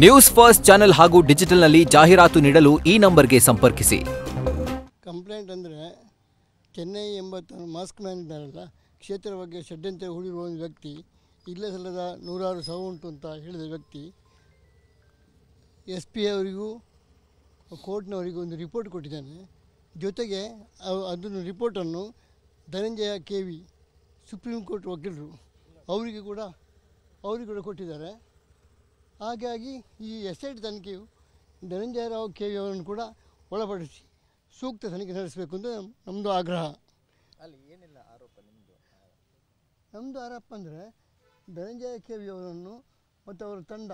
News first channel ಹಾಗೂ ಡಿಜಿಟಲ್ನಲ್ಲಿ ಜಾಹೀರಾತು ನೀಡಲು ಈ ನಂಬರ್ಗೆ ಸಂಪರ್ಕಿಸಿ. ಕಂಪ್ಲೇಂಟ್ ಅಂದರೆ ಚೆನ್ನೈ ಎಂಬ ಮಾಸ್ಕ್ ಮ್ಯಾನ್ ಇದ್ದಾರಲ್ಲ, ಕ್ಷೇತ್ರ ಬಗ್ಗೆ ಷಡ್ಯಂತ್ರ ಹೂಡಿರುವ ಒಂದು ವ್ಯಕ್ತಿ, ಇಲ್ಲೇ ಸಲ್ಲದ 106 ಸಾವು ಉಂಟು ಅಂತ ಹೇಳಿದ ವ್ಯಕ್ತಿ SP ಅವರಿಗೂ ಕೋರ್ಟ್ನವರಿಗೂ ಒಂದು ರಿಪೋರ್ಟ್ ಕೊಟ್ಟಿದ್ದಾನೆ. ಜೊತೆಗೆ ಅದನ್ನು ರಿಪೋರ್ಟನ್ನು ಧನಂಜಯ KV ಸುಪ್ರೀಂ ಕೋರ್ಟ್ ವಕೀಲರು ಅವರಿಗೆ ಕೂಡ ಕೊಟ್ಟಿದ್ದಾರೆ. ಹಾಗಾಗಿ ಈ SIT ತನಿಖೆಯು ಧನಂಜಯ ರಾವ್ KV ಅವರನ್ನು ಕೂಡ ಒಳಪಡಿಸಿ ಸೂಕ್ತ ತನಿಖೆ ನಡೆಸಬೇಕು ಅಂತ ನಮ್ಮದು ಆಗ್ರಹ. ಅಲ್ಲಿ ಏನಿಲ್ಲ ಆರೋಪ ನಮ್ಮದು ಆರೋಪ ಅಂದರೆ ಧನಂಜಯ KV ಅವರನ್ನು ಮತ್ತು ಅವರ ತಂಡ,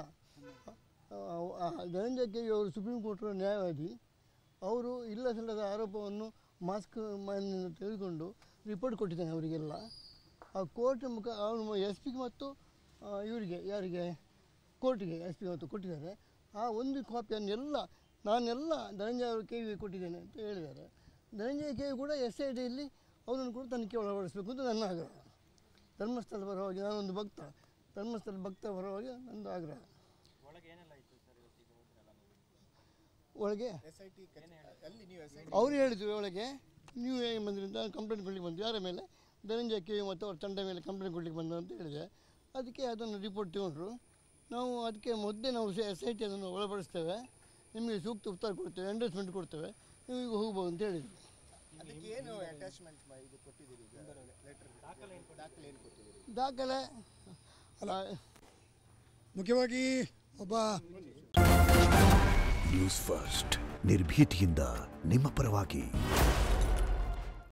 ಧನಂಜಯ KV ಅವರು ಸುಪ್ರೀಂ ಕೋರ್ಟ್ ನ್ಯಾಯವಾದಿ, ಅವರು ಇಲ್ಲ ಸಲ್ಲದ ಆರೋಪವನ್ನು ಮಾಸ್ಕ್ ಮ್ಯಾನ್ನಿಂದ ತೆಗೆದುಕೊಂಡು ರಿಪೋರ್ಟ್ ಕೊಟ್ಟಿದ್ದಾನೆ ಅವರಿಗೆಲ್ಲ. ಆ ಕೋರ್ಟ್ ಅವನು SP ಮತ್ತು ಇವರಿಗೆ ಯಾರಿಗೆ ಕೋರ್ಟಿಗೆ SP ಮತ್ತು ಕೊಟ್ಟಿದ್ದಾರೆ. ಆ ಒಂದು ಕಾಪಿಯನ್ನು ನಾನೆಲ್ಲ ಧನಂಜಯ KV ಕೊಟ್ಟಿದ್ದೇನೆ ಅಂತ ಹೇಳಿದ್ದಾರೆ. ಧನಂಜಯ KV ಕೂಡ SITಯಲ್ಲಿ ಅವರನ್ನು ಕೂಡ ತನಿಖೆ ಒಳಪಡಿಸಬೇಕು ಅಂತ ನನ್ನ ಆಗ್ರಹ. ಧರ್ಮಸ್ಥಳ ಪರವಾಗಿ ನಾನೊಂದು ಭಕ್ತ, ಧರ್ಮಸ್ಥಳ ಭಕ್ತ ಪರವಾಗಿ ನಂದು ಆಗ್ರಹ. ಒಳಗೆ ಅವರು ಹೇಳಿದ್ರು, ಒಳಗೆ ನೀವು ಹೇಗೆ ಬಂದ್ರಿಂದ ಕಂಪ್ಲೇಂಟ್ ಕೊಡ್ಲಿಕ್ಕೆ ಬಂದು ಯಾರ ಮೇಲೆ, ಧನಂಜಯ KV ಮತ್ತು ಅವ್ರ ತಂಡ ಮೇಲೆ ಕಂಪ್ಲೇಂಟ್ ಕೊಡ್ಲಿಕ್ಕೆ ಬಂದ ಅಂತ ಹೇಳಿದೆ. ಅದಕ್ಕೆ ಅದನ್ನು ರಿಪೋರ್ಟ್ ತಗೊಂಡ್ರು. ನಾವು ಅದಕ್ಕೆ ಮೊದಲೇ ನಾವು SIT ಅದನ್ನು ಒಳಪಡಿಸ್ತೇವೆ, ನಿಮಗೆ ಸೂಕ್ತ ಉತ್ತರ ಕೊಡ್ತೇವೆ, ಎಂಡೋರ್ಸ್ಮೆಂಟ್ ಕೊಡ್ತೇವೆ, ನೀವು ಈಗ ಹೋಗ್ಬೋದು ಅಂತ ಹೇಳಿದರು. ದಾಖಲೆ ಅಲ್ಲ, ಮುಖ್ಯವಾಗಿ ಒಬ್ಬ ನ್ಯೂಸ್ ಫಸ್ಟ್ ನಿರ್ಭೀತಿಯಿಂದ ನಿಮ್ಮ ಪರವಾಗಿ.